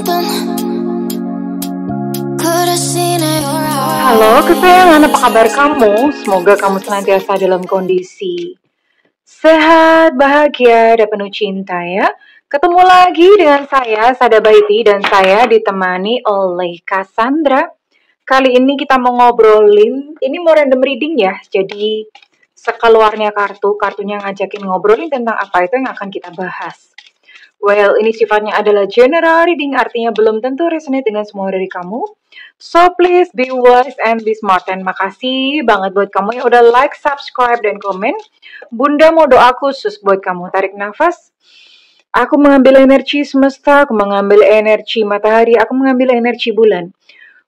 Halo kesayangan, apa kabar kamu? Semoga kamu senantiasa dalam kondisi sehat, bahagia, dan penuh cinta ya. Ketemu lagi dengan saya, Sada Baiti, dan saya ditemani oleh Cassandra. Kali ini kita mau ngobrolin, ini mau random reading ya, jadi sekeluarnya kartunya ngajakin ngobrolin tentang apa itu yang akan kita bahas. Well, ini sifatnya adalah general reading, artinya belum tentu resonate dengan semua dari kamu. So, please be wise and be smart. Dan makasih banget buat kamu yang udah like, subscribe, dan komen. Bunda mau doa khusus buat kamu. Tarik nafas. Aku mengambil energi semesta, aku mengambil energi matahari, aku mengambil energi bulan.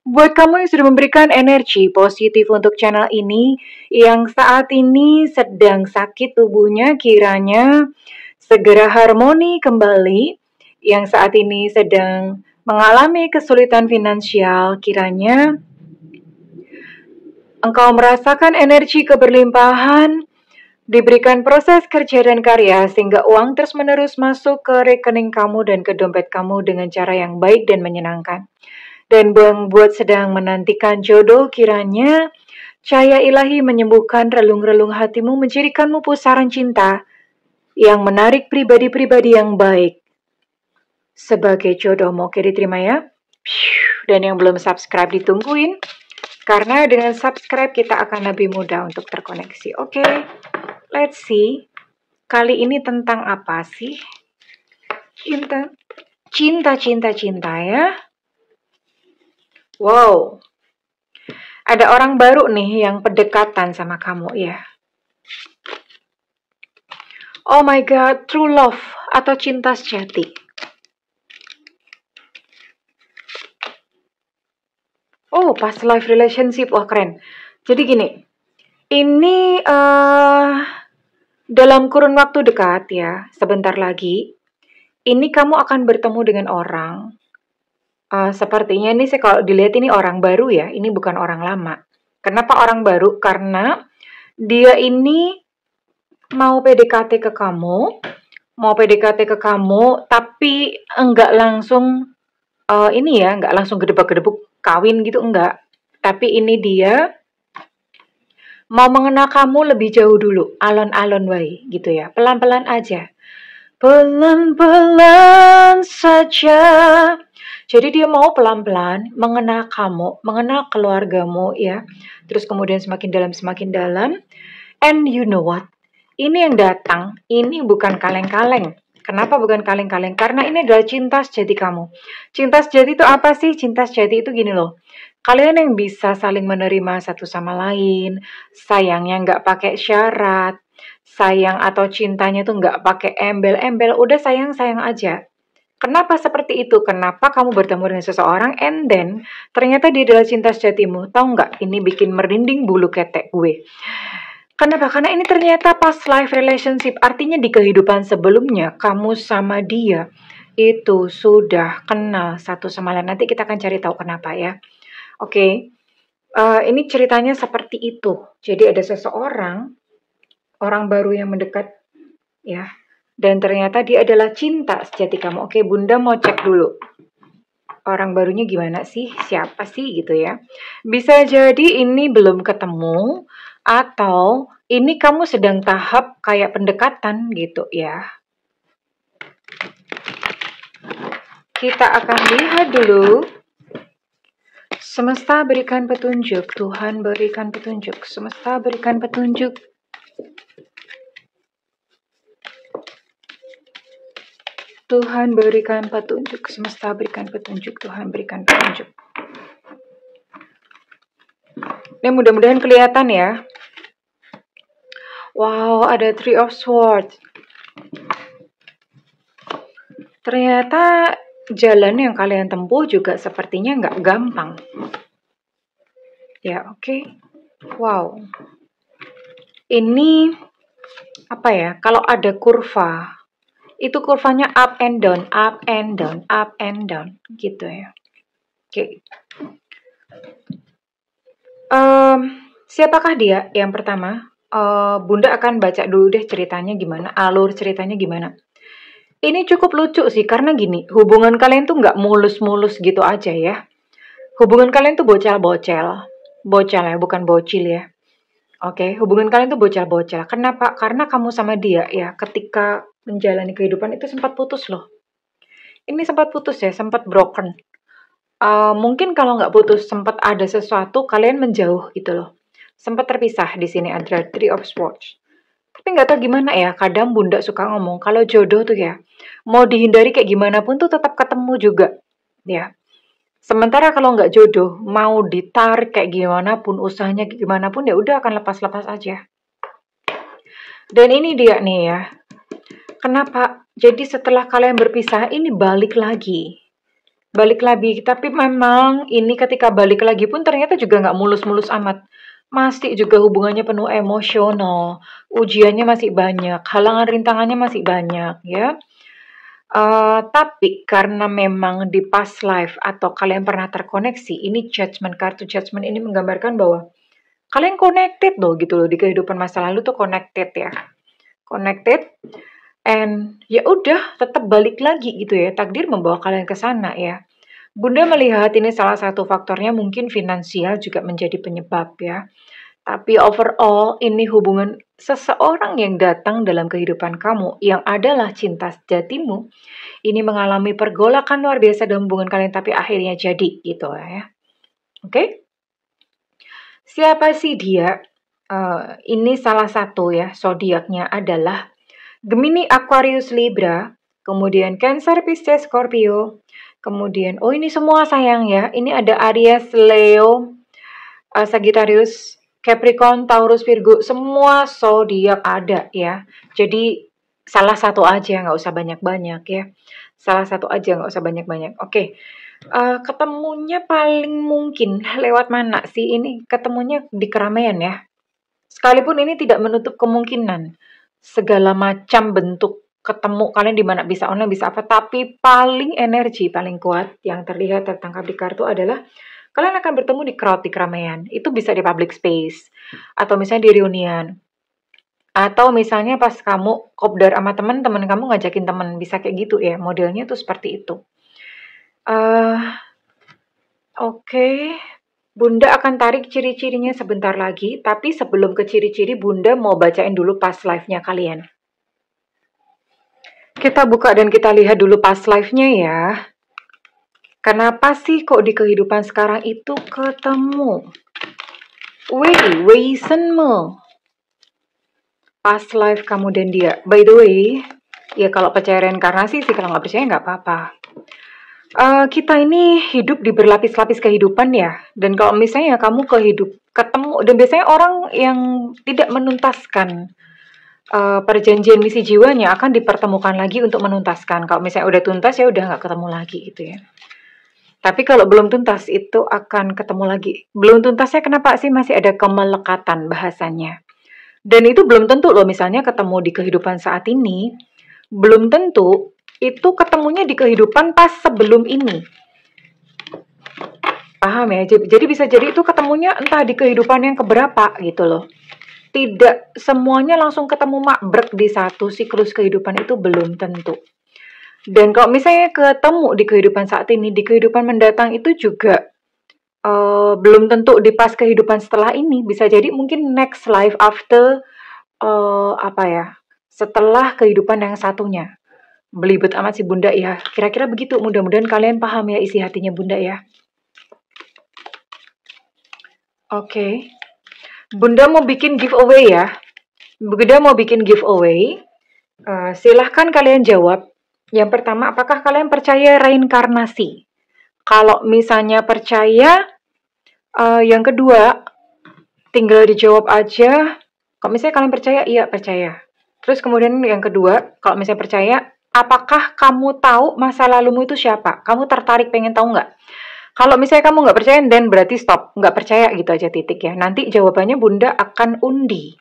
Buat kamu yang sudah memberikan energi positif untuk channel ini, yang saat ini sedang sakit tubuhnya, kiranya segera harmoni kembali. Yang saat ini sedang mengalami kesulitan finansial, kiranya engkau merasakan energi keberlimpahan, diberikan proses kerja dan karya sehingga uang terus-menerus masuk ke rekening kamu dan ke dompet kamu dengan cara yang baik dan menyenangkan. Dan buat sedang menantikan jodoh, kiranya cahaya ilahi menyembuhkan relung-relung hatimu, menjadikanmu pusaran cinta yang menarik pribadi-pribadi yang baik sebagai jodohmu. Oke, diterima ya. Dan yang belum subscribe ditungguin, karena dengan subscribe kita akan lebih mudah untuk terkoneksi. Oke, let's see. Kali ini tentang apa sih? Cinta ya. Wow, ada orang baru nih yang pendekatan sama kamu ya. Oh my god, true love atau cinta sejati. Oh, past life relationship, wah keren. Jadi gini, ini dalam kurun waktu dekat ya, sebentar lagi, ini kamu akan bertemu dengan orang. Sepertinya ini sih kalau dilihat ini orang baru ya, ini bukan orang lama. Kenapa orang baru? Karena dia ini mau PDKT ke kamu, tapi enggak langsung enggak langsung gedebak-gedebuk kawin gitu, enggak. Tapi ini dia mau mengenal kamu lebih jauh dulu, alon-alon wae gitu ya, pelan-pelan aja. Pelan-pelan saja. Jadi dia mau pelan-pelan mengenal kamu, mengenal keluargamu ya. Terus kemudian semakin dalam. And you know what? Ini yang datang, ini bukan kaleng-kaleng. Kenapa bukan kaleng-kaleng? Karena ini adalah cinta sejati kamu. Cinta sejati itu apa sih? Cinta sejati itu gini loh. Kalian yang bisa saling menerima satu sama lain, sayangnya nggak pakai syarat, sayang atau cintanya tuh nggak pakai embel-embel, udah sayang-sayang aja. Kenapa seperti itu? Kenapa kamu bertemu dengan seseorang and then ternyata dia adalah cinta sejatimu? Tahu nggak? Ini bikin merinding bulu ketek gue. Kenapa? Karena ini ternyata past life relationship, artinya di kehidupan sebelumnya kamu sama dia itu sudah kenal satu sama lain. Nanti kita akan cari tahu kenapa ya. Oke, ini ceritanya seperti itu. Jadi ada seseorang, orang baru yang mendekat ya, dan ternyata dia adalah cinta sejati kamu. Oke, Bunda mau cek dulu. Orang barunya gimana sih? Siapa sih gitu ya? Bisa jadi ini belum ketemu, atau ini kamu sedang tahap kayak pendekatan gitu ya. Kita akan lihat dulu. Semesta berikan petunjuk, Tuhan berikan petunjuk, semesta berikan petunjuk. Tuhan berikan petunjuk, semesta berikan petunjuk, Tuhan berikan petunjuk. Ini mudah-mudahan kelihatan ya. Wow, ada Three of Swords. Ternyata jalan yang kalian tempuh juga sepertinya nggak gampang. Ya, oke. Wow. Ini apa ya? Kalau ada kurva, itu kurvanya up and down, up and down, up and down, gitu ya. Oke. Siapakah dia? Yang pertama, Bunda akan baca dulu deh ceritanya gimana, alur ceritanya gimana. Ini cukup lucu sih, karena gini, hubungan kalian tuh nggak mulus-mulus gitu aja ya. Hubungan kalian tuh bocel-bocel. Bocel ya, bukan bocil ya. Oke, hubungan kalian tuh bocel-bocel. Kenapa? Karena kamu sama dia ya, ketika menjalani kehidupan itu sempat putus loh. Ini sempat putus ya, sempat broken. Mungkin kalau nggak putus, sempat ada sesuatu, kalian menjauh gitu loh. Sempat terpisah di sini ada Three of Swords. Tapi nggak tahu gimana ya, kadang Bunda suka ngomong, kalau jodoh tuh ya, mau dihindari kayak gimana pun tuh tetap ketemu juga. Ya. Sementara kalau nggak jodoh, mau ditarik kayak gimana pun, usahanya kayak gimana pun, ya udah akan lepas-lepas aja. Dan ini dia nih ya. Kenapa? Jadi setelah kalian berpisah, ini balik lagi. Balik lagi. Tapi memang ini ketika balik lagi pun ternyata juga nggak mulus-mulus amat. Masih juga hubungannya penuh emosional. Ujiannya masih banyak. Halangan rintangannya masih banyak ya. Tapi karena memang di past life atau kalian pernah terkoneksi, ini judgment, kartu judgment ini menggambarkan bahwa kalian connected loh gitu loh, di kehidupan masa lalu tuh connected ya. Connected, and ya udah tetap balik lagi gitu ya, takdir membawa kalian ke sana ya. Bunda melihat ini salah satu faktornya mungkin finansial juga menjadi penyebab ya. Tapi overall ini hubungan seseorang yang datang dalam kehidupan kamu yang adalah cinta sejatimu, ini mengalami pergolakan luar biasa dalam hubungan kalian tapi akhirnya jadi gitu ya. Oke? Siapa sih dia? Ini salah satu ya, zodiaknya adalah Gemini, Aquarius, Libra, kemudian Cancer, Pisces, Scorpio, kemudian ini semua sayang ya. Ini ada Aries, Leo, Sagittarius, Capricorn, Taurus, Virgo, semua zodiak ada ya. Jadi salah satu aja, nggak usah banyak-banyak ya. Salah satu aja, nggak usah banyak-banyak. Oke. Ketemunya paling mungkin lewat mana sih? Ini ketemunya di keramaian ya. Sekalipun ini tidak menutup kemungkinan segala macam bentuk ketemu kalian di mana, bisa online, bisa apa, tapi paling energi paling kuat yang terlihat tertangkap di kartu adalah kalian akan bertemu di crowd, di keramaian. Itu bisa di public space, atau misalnya di reunian, atau misalnya pas kamu kopdar sama teman kamu ngajakin teman, bisa kayak gitu ya, modelnya tuh seperti itu. Oke. Bunda akan tarik ciri-cirinya sebentar lagi, tapi sebelum ke ciri-ciri, Bunda mau bacain dulu past life-nya kalian. Kita buka dan kita lihat dulu past life-nya ya. Kenapa sih kok di kehidupan sekarang itu ketemu? Weisenme. Past life kamu dan dia. By the way, ya kalau percaya reinkarnasi sih, kalau nggak percaya nggak apa-apa. Kita ini hidup di berlapis-lapis kehidupan ya. Dan kalau misalnya kamu ketemu, dan biasanya orang yang tidak menuntaskan perjanjian misi jiwanya akan dipertemukan lagi untuk menuntaskan. Kalau misalnya udah tuntas ya udah nggak ketemu lagi gitu ya. Tapi kalau belum tuntas itu akan ketemu lagi. Belum tuntasnya kenapa sih? Masih ada kemelekatan bahasanya. Dan itu belum tentu loh, misalnya ketemu di kehidupan saat ini, belum tentu itu ketemunya di kehidupan pas sebelum ini. Paham ya? Jadi bisa jadi itu ketemunya entah di kehidupan yang keberapa gitu loh. Tidak semuanya langsung ketemu makbrek di satu siklus kehidupan, itu belum tentu. Dan kalau misalnya ketemu di kehidupan saat ini, di kehidupan mendatang itu juga belum tentu di pas kehidupan setelah ini. Bisa jadi mungkin next life after setelah kehidupan yang satunya. Belibet amat sih Bunda ya. Kira-kira begitu. Mudah-mudahan kalian paham ya isi hatinya Bunda ya. Oke. Bunda mau bikin giveaway ya. Bunda mau bikin giveaway. Silahkan kalian jawab. Yang pertama, apakah kalian percaya reinkarnasi? Kalau misalnya percaya, yang kedua, tinggal dijawab aja. Kalau misalnya kalian percaya, iya percaya. Terus kemudian yang kedua, kalau misalnya percaya, apakah kamu tahu masa lalumu itu siapa? Kamu tertarik pengen tahu nggak? Kalau misalnya kamu nggak percaya, dan berarti stop. Nggak percaya gitu aja, titik ya. Nanti jawabannya Bunda akan undi.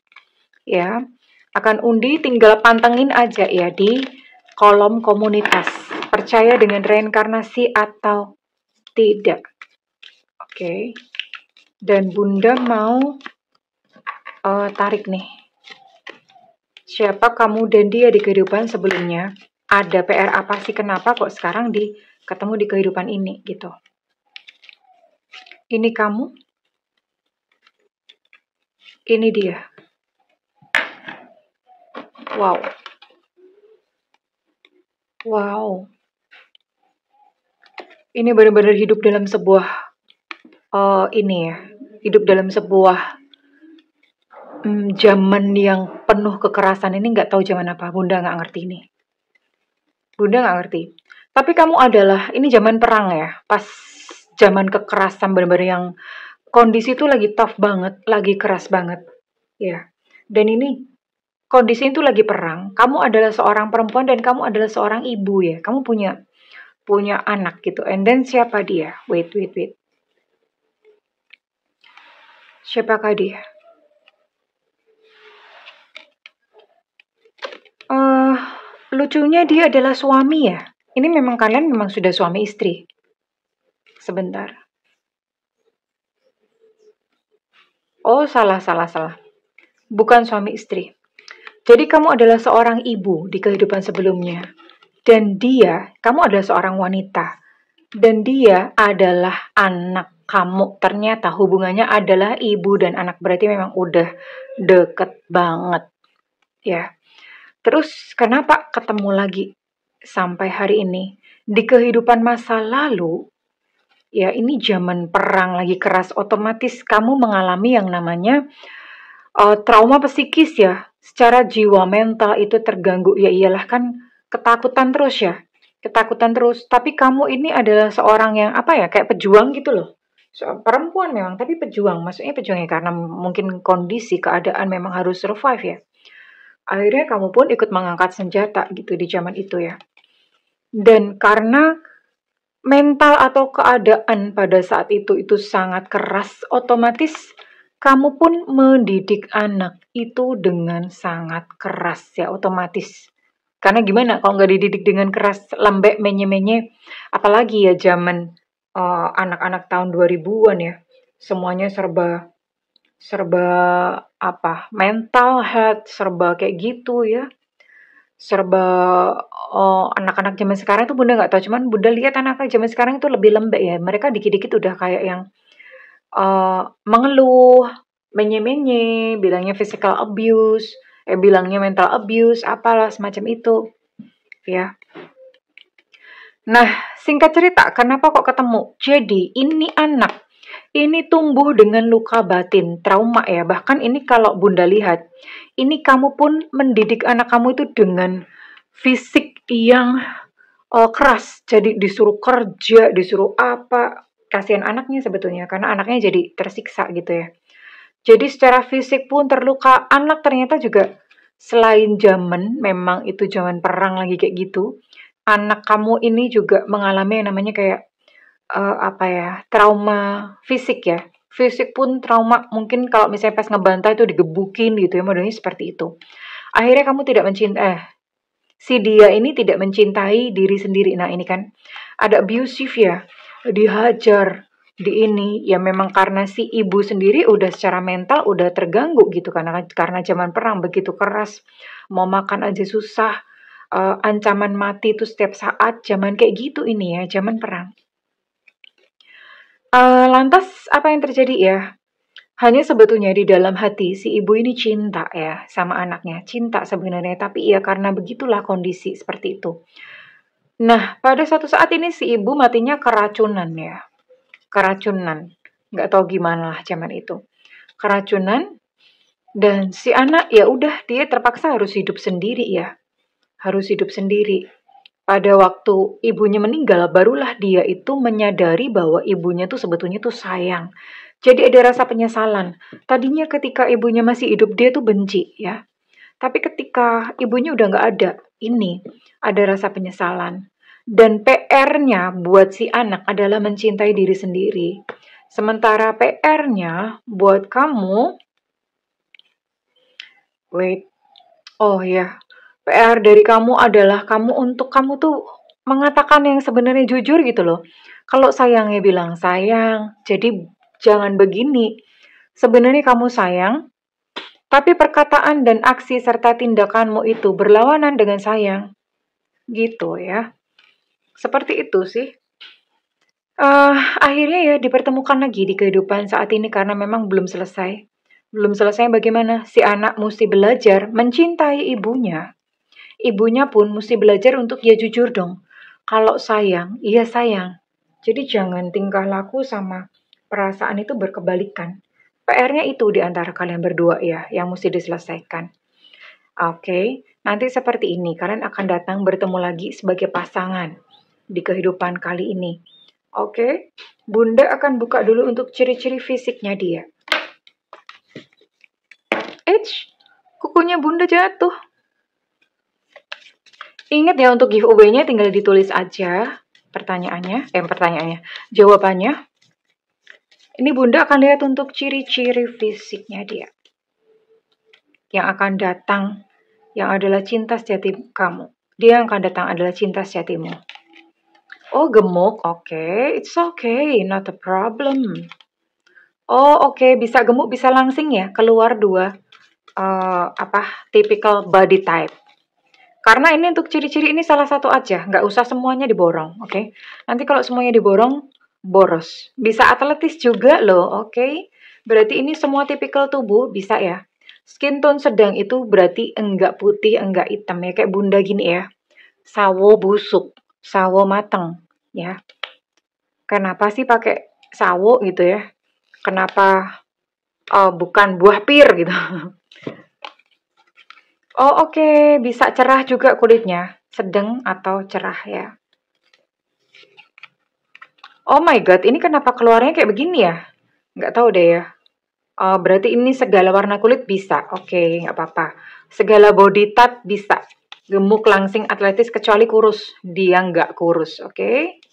Ya, akan undi, tinggal pantengin aja ya di kolom komunitas. Percaya dengan reinkarnasi atau tidak. Oke. Dan Bunda mau tarik nih. Siapa kamu dan dia di kehidupan sebelumnya? ada PR apa sih, kenapa kok sekarang ketemu di kehidupan ini gitu. Ini kamu, ini dia. Wow. Wow. Ini benar-benar hidup dalam sebuah ini ya. Hidup dalam sebuah zaman yang penuh kekerasan ini, nggak tahu zaman apa. Bunda nggak ngerti ini. Bunda nggak ngerti. Tapi kamu adalah, ini zaman perang ya. Pas zaman kekerasan benar-benar yang kondisi itu lagi tough banget, lagi keras banget. Ya. Dan ini kondisi itu lagi perang. Kamu adalah seorang perempuan dan kamu adalah seorang ibu ya. Kamu punya anak gitu. And then siapa dia? Wait. Siapakah dia? Lucunya dia adalah suami ya. Ini memang kalian memang sudah suami istri. Sebentar. Oh, salah. Bukan suami istri. Jadi kamu adalah seorang ibu di kehidupan sebelumnya. Dan kamu adalah seorang wanita. Dan dia adalah anak kamu. Ternyata hubungannya adalah ibu dan anak. Berarti memang udah deket banget. Ya. Terus kenapa ketemu lagi sampai hari ini? Di kehidupan masa lalu, ya ini zaman perang lagi keras, otomatis kamu mengalami yang namanya trauma psikis ya. Secara jiwa mental itu terganggu. Ya iyalah kan ketakutan terus ya. Ketakutan terus. Tapi kamu ini adalah seorang yang kayak pejuang gitu loh. Perempuan memang, tapi pejuang. Maksudnya pejuangnya karena mungkin kondisi, keadaan memang harus survive ya. Akhirnya kamu pun ikut mengangkat senjata gitu di zaman itu ya. Dan karena mental atau keadaan pada saat itu sangat keras, otomatis kamu pun mendidik anak itu dengan sangat keras ya, otomatis. Karena gimana kalau nggak dididik dengan keras, lembek, menye-menye, apalagi ya zaman anak-anak tahun 2000-an ya. Semuanya serba mental health, serba kayak gitu ya, serba anak-anak zaman sekarang tuh Bunda nggak tahu, cuman Bunda lihat anak-anak zaman sekarang itu lebih lembek ya, mereka dikit-dikit udah kayak yang mengeluh, menye-menye, bilangnya physical abuse, bilangnya mental abuse, apalah semacam itu ya. Nah, singkat cerita, kenapa kok ketemu? Jadi ini anak ini tumbuh dengan luka batin, trauma ya. Bahkan ini kalau Bunda lihat, ini kamu pun mendidik anak kamu itu dengan fisik yang keras. Jadi disuruh kerja, disuruh apa. Kasihan anaknya sebetulnya, karena anaknya jadi tersiksa gitu ya. Jadi secara fisik pun terluka. Anak ternyata juga selain memang itu zaman perang lagi kayak gitu. Anak kamu ini juga mengalami yang namanya kayak trauma fisik ya. Fisik pun trauma, mungkin kalau misalnya pas ngebantai itu digebukin gitu ya, modelnya seperti itu. Akhirnya kamu tidak si dia ini tidak mencintai diri sendiri. Nah ini kan ada abusive ya, dihajar, di ini ya, memang karena si ibu sendiri udah secara mental udah terganggu gitu, karena zaman perang begitu keras, mau makan aja susah, ancaman mati itu setiap saat, zaman kayak gitu ini ya, zaman perang. Lantas apa yang terjadi ya? Hanya sebetulnya di dalam hati si ibu ini cinta ya sama anaknya, cinta sebenarnya, tapi ya karena begitulah kondisi seperti itu. Nah, pada suatu saat ini si ibu matinya keracunan ya. Keracunan. Nggak tahu gimana lah zaman itu. Keracunan, dan si anak ya udah dia terpaksa harus hidup sendiri ya. Harus hidup sendiri. Pada waktu ibunya meninggal, barulah dia itu menyadari bahwa ibunya tuh sebetulnya tuh sayang. Jadi ada rasa penyesalan. Tadinya ketika ibunya masih hidup, dia tuh benci ya. Tapi ketika ibunya udah nggak ada, ini ada rasa penyesalan. Dan PR-nya buat si anak adalah mencintai diri sendiri. Sementara PR-nya buat kamu, PR dari kamu adalah untuk kamu tuh mengatakan yang sebenarnya jujur gitu loh. Kalau sayangnya bilang sayang, jadi jangan begini. Sebenarnya kamu sayang, tapi perkataan dan aksi serta tindakanmu itu berlawanan dengan sayang. Gitu ya. Seperti itu sih. Akhirnya ya dipertemukan lagi di kehidupan saat ini karena memang belum selesai. Belum selesai bagaimana si anak mesti belajar mencintai ibunya. Ibunya pun mesti belajar untuk ya jujur dong. Kalau sayang, iya sayang. Jadi jangan tingkah laku sama perasaan itu berkebalikan. PR-nya itu di antara kalian berdua ya yang mesti diselesaikan. Oke, nanti seperti ini kalian akan datang bertemu lagi sebagai pasangan di kehidupan kali ini. Oke, Bunda akan buka dulu untuk ciri-ciri fisiknya dia. Kukunya Bunda jatuh. Ingat ya untuk giveaway-nya tinggal ditulis aja pertanyaannya, jawabannya. Ini Bunda akan lihat untuk ciri-ciri fisiknya dia. Yang akan datang, yang adalah cinta sejati kamu. Dia yang akan datang adalah cinta sejatimu. Oh, gemuk. Oke, it's okay, not a problem. Oh, oke, bisa gemuk, bisa langsing ya. Keluar dua typical body type. Karena ini untuk ciri-ciri ini salah satu aja, nggak usah semuanya diborong, oke? Nanti kalau semuanya diborong, boros. Bisa atletis juga loh, oke? Berarti ini semua tipikal tubuh bisa ya. Skin tone sedang itu berarti enggak putih, enggak hitam ya, kayak Bunda gini ya. Sawo busuk, sawo mateng ya. Kenapa sih pakai sawo gitu ya? Kenapa bukan buah pir gitu? Oh oke, bisa cerah juga kulitnya, sedang atau cerah ya. Oh my god, ini kenapa keluarnya kayak begini ya? Nggak tahu deh ya. Berarti ini segala warna kulit bisa. Oke, nggak apa-apa. Segala body type bisa. Gemuk, langsing, atletis, kecuali kurus. Dia nggak kurus, oke?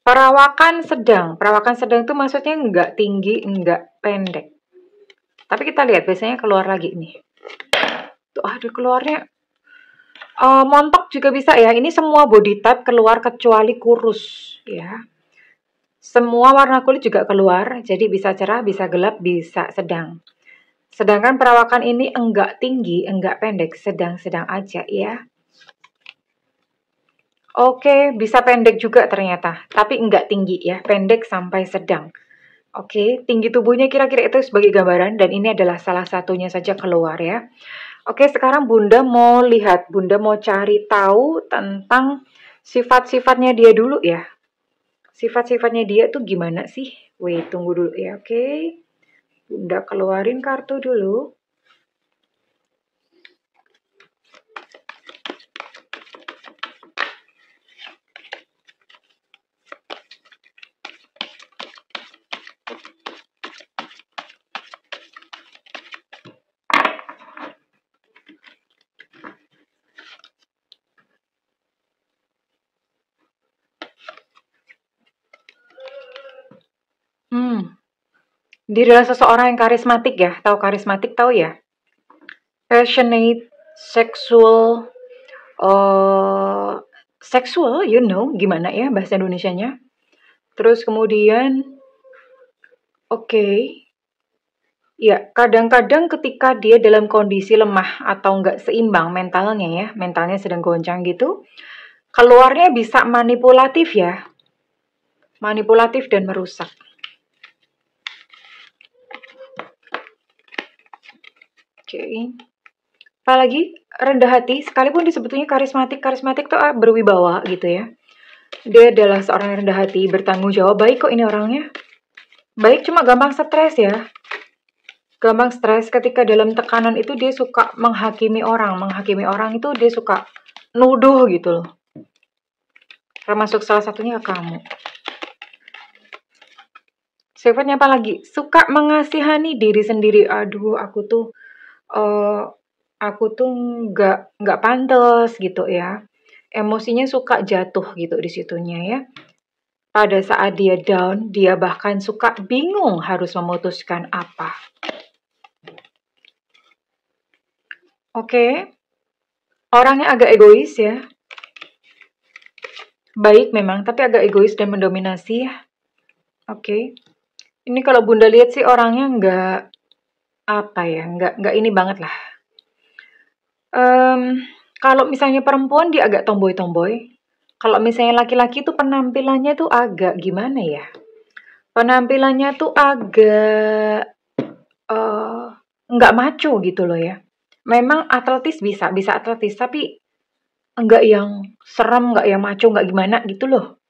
Perawakan sedang. Perawakan sedang itu maksudnya nggak tinggi, nggak pendek. Tapi kita lihat, biasanya keluar lagi nih. Tuh, aduh keluarnya. Montok juga bisa ya. Ini semua body type keluar kecuali kurus ya. Semua warna kulit juga keluar, jadi bisa cerah, bisa gelap, bisa sedang. Sedangkan perawakan ini enggak tinggi, enggak pendek, sedang-sedang aja ya. Oke, bisa pendek juga ternyata, tapi enggak tinggi ya, pendek sampai sedang. Oke, tinggi tubuhnya kira-kira itu sebagai gambaran dan ini adalah salah satunya saja keluar ya. Oke, sekarang Bunda mau lihat, Bunda mau cari tahu tentang sifat-sifatnya dia dulu ya. Sifat-sifatnya dia tuh gimana sih? Wait, tunggu dulu ya, oke. Bunda keluarin kartu dulu. Dia adalah seseorang yang karismatik ya. Tahu karismatik, tahu ya? Passionate, sexual, sexual, you know, gimana ya bahasa Indonesianya? Terus kemudian, oke. Ya, kadang-kadang ketika dia dalam kondisi lemah atau nggak seimbang mentalnya ya, mentalnya sedang goncang gitu, keluarnya bisa manipulatif ya. Manipulatif dan merusak. Oke. Apalagi rendah hati, sekalipun disebutnya karismatik tuh berwibawa gitu ya. Dia adalah seorang yang rendah hati, bertanggung jawab, baik kok ini orangnya. Baik, cuma gampang stres ya. Gampang stres ketika dalam tekanan itu dia suka menghakimi orang. Menghakimi orang itu dia suka nuduh gitu loh. Termasuk salah satunya kamu. Sifatnya apa lagi? Suka mengasihani diri sendiri. Aduh, aku tuh nggak pantas gitu ya. Emosinya suka jatuh gitu di situnya ya. Pada saat dia down, dia bahkan suka bingung harus memutuskan apa. Oke. Orangnya agak egois ya. Baik memang, tapi agak egois dan mendominasi ya. Oke. Ini kalau Bunda lihat sih orangnya apa ya, nggak ini banget lah. Kalau misalnya perempuan dia agak tomboy-tomboy. Kalau misalnya laki-laki tuh penampilannya tuh agak gimana ya? Penampilannya tuh agak eh nggak maco gitu loh ya. Memang atletis bisa atletis, tapi enggak yang serem, enggak yang maco, enggak gimana gitu loh.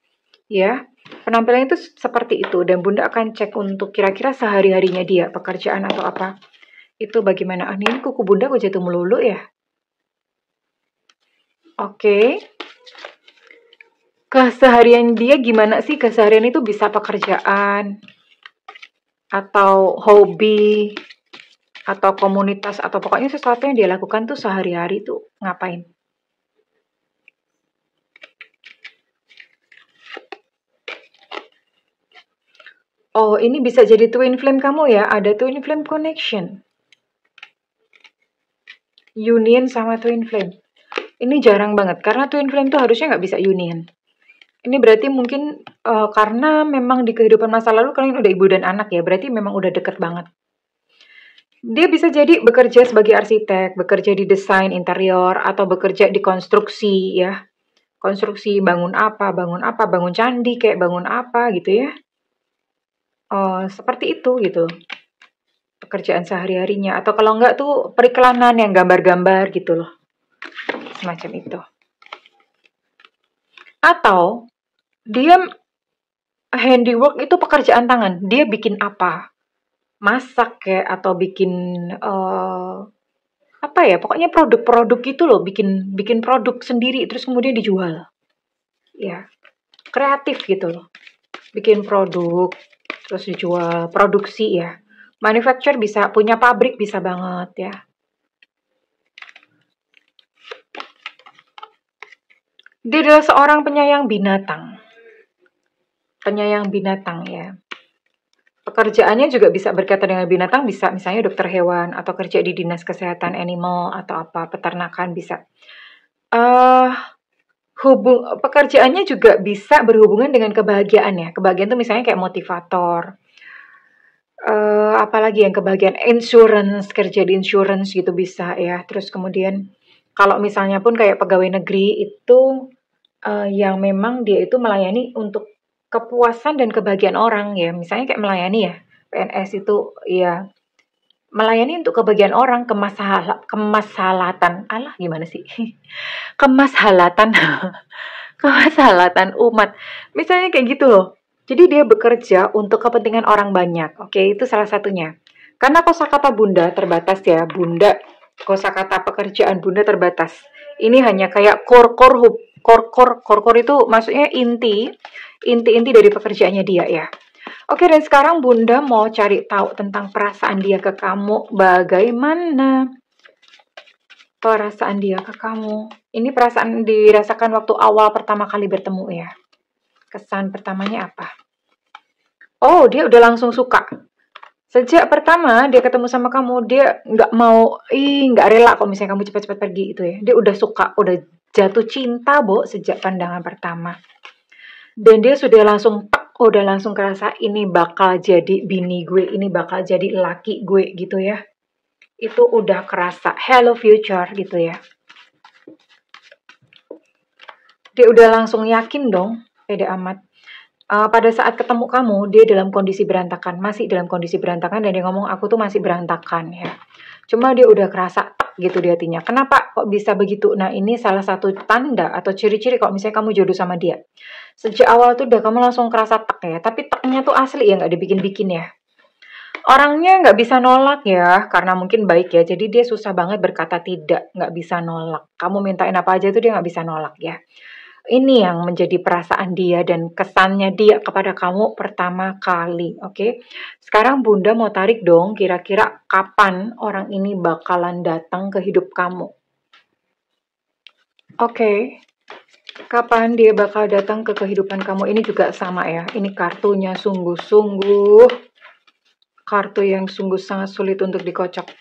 Ya, penampilannya itu seperti itu dan Bunda akan cek untuk kira-kira sehari-harinya dia, pekerjaan atau apa. Itu bagaimana? Ah, ini kuku Bunda kok jatuh melulu ya? Oke. Keseharian dia gimana sih? Keseharian itu bisa pekerjaan atau hobi atau komunitas atau pokoknya sesuatu yang dia lakukan tuh sehari-hari tuh ngapain? Oh, ini bisa jadi twin flame kamu ya. Ada twin flame connection. Union sama twin flame. Ini jarang banget karena twin flame tuh harusnya nggak bisa union. Ini berarti mungkin karena memang di kehidupan masa lalu kalian udah ibu dan anak ya. Berarti memang udah deket banget. Dia bisa jadi bekerja sebagai arsitek, bekerja di desain interior, atau bekerja di konstruksi ya. Konstruksi bangun apa, bangun candi kayak bangun apa gitu ya. Seperti itu gitu. Pekerjaan sehari-harinya. Atau kalau enggak tuh periklanan yang gambar-gambar gitu loh. Semacam itu. Atau dia handiwork itu pekerjaan tangan. Dia bikin apa? Masak kayak atau bikin apa ya? Pokoknya produk-produk gitu loh, bikin bikin produk sendiri terus kemudian dijual. Ya, kreatif gitu loh. Bikin produk terus dijual, produksi ya. Manufacture bisa, punya pabrik bisa banget ya. Dia adalah seorang penyayang binatang. Penyayang binatang ya. Pekerjaannya juga bisa berkaitan dengan binatang, bisa misalnya dokter hewan atau kerja di dinas kesehatan animal atau apa, peternakan bisa. Eh pekerjaannya juga bisa berhubungan dengan kebahagiaan ya. Kebahagiaan itu misalnya kayak motivator. Apalagi yang kebahagiaan insurance, kerja di insurance gitu bisa ya. Terus kemudian kalau misalnya pun kayak pegawai negeri itu yang memang dia itu melayani untuk kepuasan dan kebahagiaan orang ya. Misalnya kayak melayani ya, PNS itu ya melayani untuk kebahagiaan orang, kemaslahatan. Alah gimana sih? Kemaslahatan. Kemaslahatan umat. Misalnya kayak gitu loh. Jadi dia bekerja untuk kepentingan orang banyak. Oke, itu salah satunya. Karena kosakata Bunda terbatas ya, Bunda. Kosakata pekerjaan Bunda terbatas. Ini hanya kayak core itu maksudnya inti dari pekerjaannya dia ya. Oke, dan sekarang Bunda mau cari tahu tentang perasaan dia ke kamu. Bagaimana perasaan dia ke kamu? Ini perasaan dirasakan waktu awal pertama kali bertemu ya. Kesan pertamanya apa? Oh, dia udah langsung suka. Sejak pertama dia ketemu sama kamu, dia nggak mau, nggak rela kalau misalnya kamu cepat-cepat pergi itu ya. Dia udah suka, udah jatuh cinta, Bo, sejak pandangan pertama. Dan dia sudah langsung udah langsung kerasa ini bakal jadi bini gue, ini bakal jadi laki gue gitu ya. Itu udah kerasa hello future gitu ya. Dia udah langsung yakin dong, beda amat. Pada saat ketemu kamu, dia dalam kondisi berantakan, masih dalam kondisi berantakan dan dia ngomong aku tuh masih berantakan ya. Cuma dia udah kerasa gitu di hatinya. Kenapa kok bisa begitu? Nah, ini salah satu tanda atau ciri-ciri kalau misalnya kamu jodoh sama dia. Sejak awal tuh udah kamu langsung kerasa tak ya, tapi taknya tuh asli ya, nggak dibikin-bikin ya. Orangnya nggak bisa nolak ya, karena mungkin baik ya, jadi dia susah banget berkata tidak, nggak bisa nolak. Kamu mintain apa aja tuh dia nggak bisa nolak ya. Ini yang menjadi perasaan dia dan kesannya dia kepada kamu pertama kali, oke? Sekarang Bunda mau tarik dong, kira-kira kapan orang ini bakalan datang ke hidup kamu? Oke, kapan dia bakal datang ke kehidupan kamu? Ini juga sama ya, ini kartunya sungguh-sungguh, kartu yang sungguh sangat sulit untuk dikocok.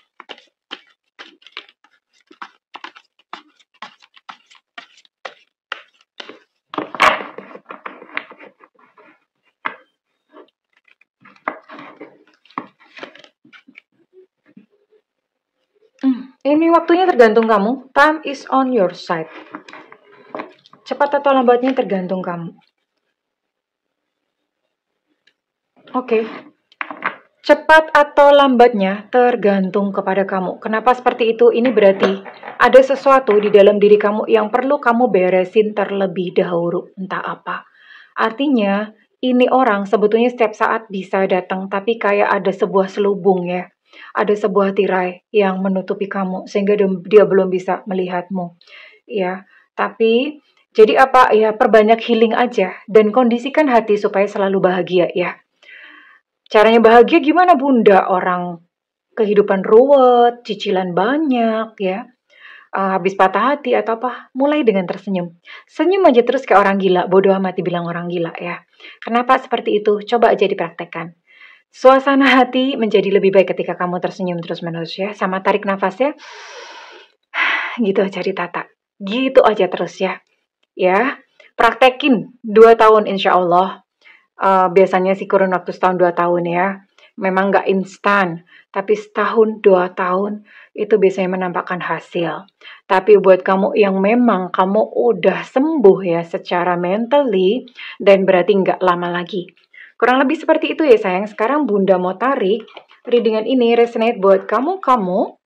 Ini waktunya tergantung kamu. Time is on your side. Cepat atau lambatnya tergantung kamu. Oke. Cepat atau lambatnya tergantung kepada kamu. Kenapa seperti itu? Ini berarti ada sesuatu di dalam diri kamu yang perlu kamu beresin terlebih dahulu. Entah apa. Artinya, ini orang sebetulnya setiap saat bisa datang, tapi kayak ada sebuah selubung ya. Ada sebuah tirai yang menutupi kamu, sehingga dia belum bisa melihatmu. Ya, tapi jadi apa ya, perbanyak healing aja dan kondisikan hati supaya selalu bahagia ya. Caranya bahagia gimana Bunda? Orang kehidupan ruwet, cicilan banyak ya. Habis patah hati atau apa, mulai dengan tersenyum. Senyum aja terus kayak orang gila, bodoh amat dibilang orang gila ya. Kenapa seperti itu? Coba aja dipraktekkan. Suasana hati menjadi lebih baik ketika kamu tersenyum terus-menerus ya. Sama tarik nafasnya. Gitu aja ditata. Gitu aja terus ya. Ya, praktekin 2 tahun insya Allah. Biasanya sih kurun waktu setahun 2 tahun ya. Memang nggak instan. Tapi setahun 2 tahun itu biasanya menampakkan hasil. Tapi buat kamu yang memang kamu udah sembuh ya secara mentally. Dan berarti nggak lama lagi. Kurang lebih seperti itu ya sayang. Sekarang Bunda mau tarik readingan ini resonate buat kamu-kamu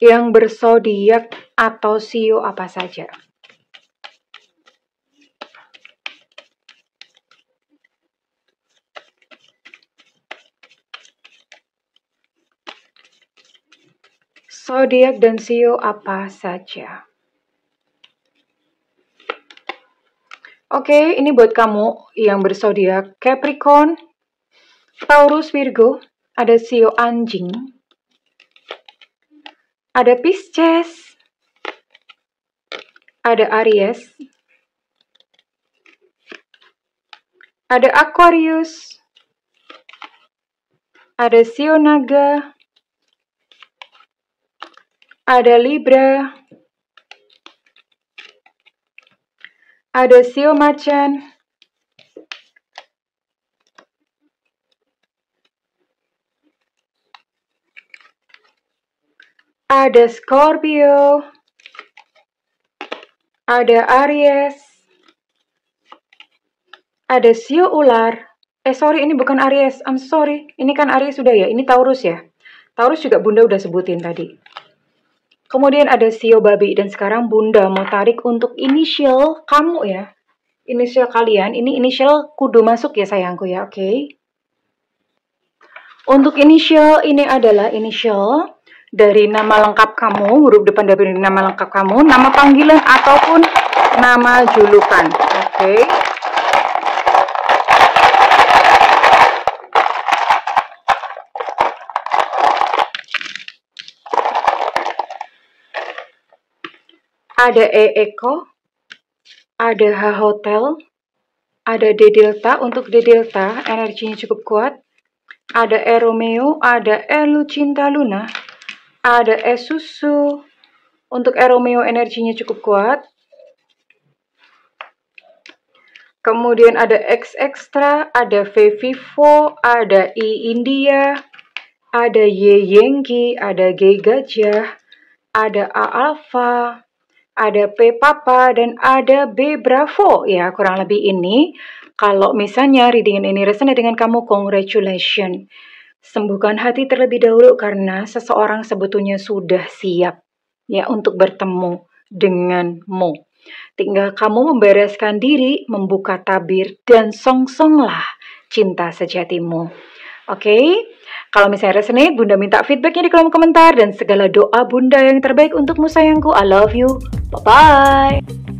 yang berzodiak atau sio apa saja. Zodiak dan sio apa saja. Oke, ini buat kamu yang berzodiak Capricorn, Taurus, Virgo, ada sio anjing, ada Pisces, ada Aries, ada Aquarius, ada sio naga, ada Libra, ada sio macan, ada Scorpio, ada Aries, ada sio ular. Sorry, ini bukan Aries. I'm sorry. Ini kan Aries sudah ya. Ini Taurus ya. Taurus juga Bunda udah sebutin tadi. Kemudian ada sio babi. Dan sekarang Bunda mau tarik untuk inisial kamu ya. Inisial kalian. Ini inisial kudu masuk ya sayangku ya. Oke. Untuk inisial ini adalah inisial dari nama lengkap kamu. Huruf depan dari nama lengkap kamu. Nama panggilan ataupun nama julukan. Oke. Ada E Eko, ada H Hotel, ada D Delta. Untuk D Delta energinya cukup kuat. Ada E Romeo, ada E Lucinta Luna, ada E Susu. Untuk E Romeo energinya cukup kuat. Kemudian ada X Extra, ada V Vivo, ada I India, ada Y Yankee, ada G Gajah, ada A Alpha, ada P Papa, dan ada B Bravo. Ya, kurang lebih ini. Kalau misalnya readingan ini resonate dengan kamu, congratulations. Sembuhkan hati terlebih dahulu karena seseorang sebetulnya sudah siap ya untuk bertemu denganmu. Tinggal kamu membereskan diri, membuka tabir, dan song-songlah cinta sejatimu. Oke? Kalau misalnya resonate, Bunda minta feedbacknya di kolom komentar dan segala doa Bunda yang terbaik untukmu sayangku. I love you. Bye-bye.